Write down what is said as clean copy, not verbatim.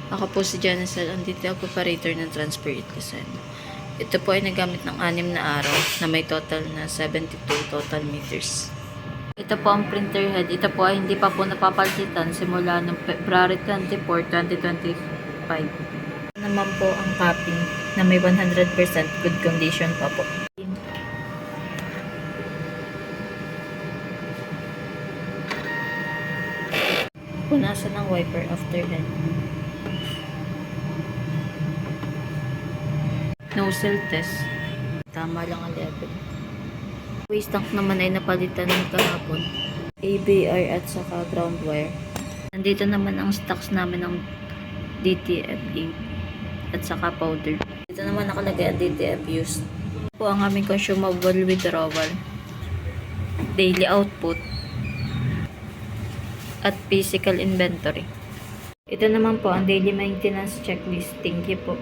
Ako po si Janicel, ang detail operator ng Transfer It Luzon. Ito po ay nagamit ng 6 na araw na may total na 72 total meters. Ito po ang printer head. Ito po ay hindi pa po napapalitan simula noong February 24, 2025. Ito naman po ang copy na may 100% good condition pa po. Punasan ng wiper after head. Nozzle test. Tama lang ang level. Waste tank naman ay napalitan ng kahapon. ABR at saka ground wire. Nandito naman ang stocks namin ng DTF8 at saka powder. Dito naman nakalagay ang DTF used. Ito po ang aming consumable withdrawal, daily output, at physical inventory. Ito naman po ang daily maintenance checklist. Thank you po.